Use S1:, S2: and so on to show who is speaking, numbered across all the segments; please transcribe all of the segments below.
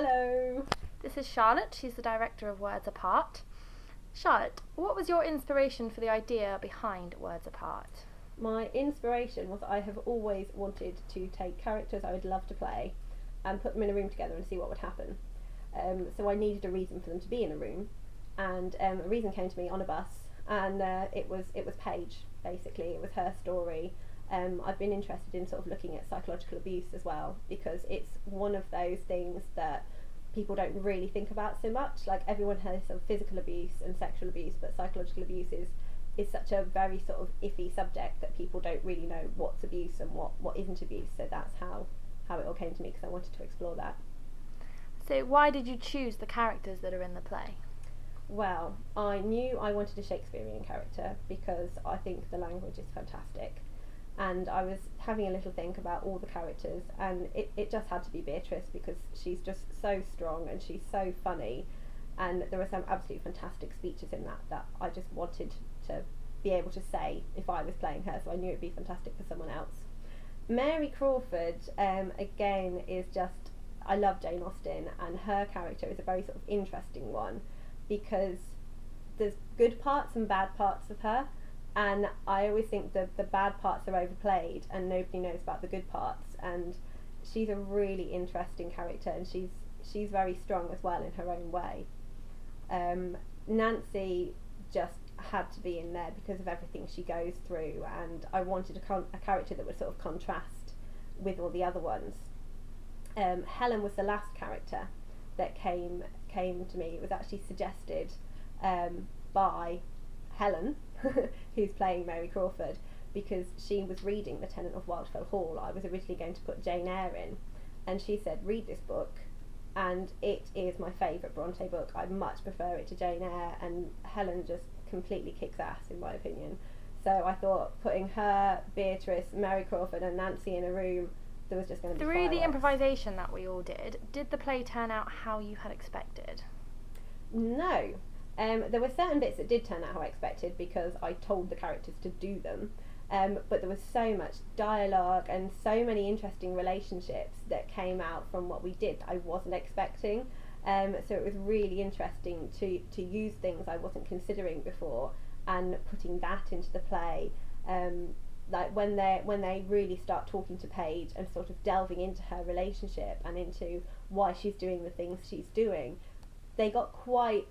S1: Hello!
S2: This is Charlotte, she's the director of Words Apart. Charlotte, what was your inspiration for the idea behind Words Apart?
S1: My inspiration was I have always wanted to take characters I would love to play and put them in a room together and see what would happen. So I needed a reason for them to be in a room, and a reason came to me on a bus, and it was Paige, basically. It was her story. I've been interested in sort of looking at psychological abuse as well, because it's one of those things that people don't really think about so much. Like, everyone has sort of physical abuse and sexual abuse, but psychological abuse is such a very sort of iffy subject that people don't really know what's abuse and what isn't abuse. So that's how it all came to me, because I wanted to explore that.
S2: So why did you choose the characters that are in the play?
S1: Well, I knew I wanted a Shakespearean character because I think the language is fantastic, and I was having a little think about all the characters, and it just had to be Beatrice, because she's just so strong and she's so funny, and there were some absolutely fantastic speeches in that I just wanted to be able to say if I was playing her, so I knew it'd be fantastic for someone else. Mary Crawford, again, is just, I love Jane Austen, and her character is a very sort of interesting one, because there's good parts and bad parts of her, and I always think that the bad parts are overplayed and nobody knows about the good parts, and she's a really interesting character, and she's very strong as well in her own way. Nancy just had to be in there because of everything she goes through, and I wanted a character that would sort of contrast with all the other ones. Helen was the last character that came to me. It was actually suggested by Helen, who's playing Mary Crawford, because she was reading The Tennant of Wildfell Hakk. I was originally going to put Jane Eyre in, and she said, read this book, and it is my favourite Bronte book. I much prefer it to Jane Eyre, and Helen just completely kicks ass in my opinion. So I thought putting her, Beatrice, Mary Crawford and Nancy in a room, there was just going to be
S2: Through
S1: fireworks.
S2: the improvisation that we all did the play turn out how you had expected?
S1: No. There were certain bits that did turn out how I expected, because I told the characters to do them, but there was so much dialogue and so many interesting relationships that came out from what we did that I wasn't expecting. So it was really interesting to use things I wasn't considering before and putting that into the play. Like when they really start talking to Paige and sort of delving into her relationship and into why she's doing the things she's doing, they got quite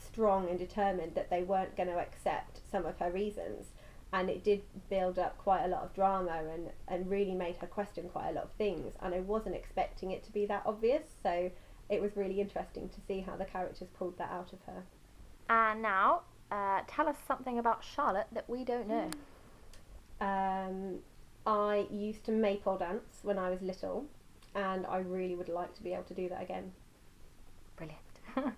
S1: strong and determined that they weren't going to accept some of her reasons, and it did build up quite a lot of drama and really made her question quite a lot of things, and I wasn't expecting it to be that obvious, so it was really interesting to see how the characters pulled that out of her.
S2: And now, tell us something about Charlotte that we don't know.
S1: I used to maypole dance when I was little, and I really would like to be able to do that again.
S2: Brilliant.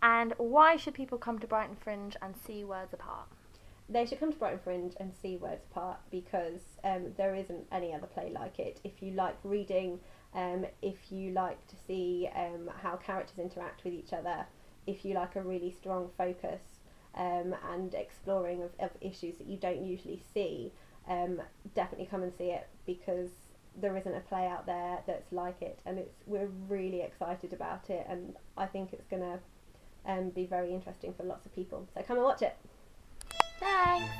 S2: And why should people come to Brighton Fringe and see Words Apart?
S1: They should come to Brighton Fringe and see Words Apart, because there isn't any other play like it. If you like reading, if you like to see how characters interact with each other, if you like a really strong focus and exploring of issues that you don't usually see, definitely come and see it, because there isn't a play out there that's like it, and we're really excited about it, and I think it's going to be very interesting for lots of people. So come and watch it.
S2: Thanks!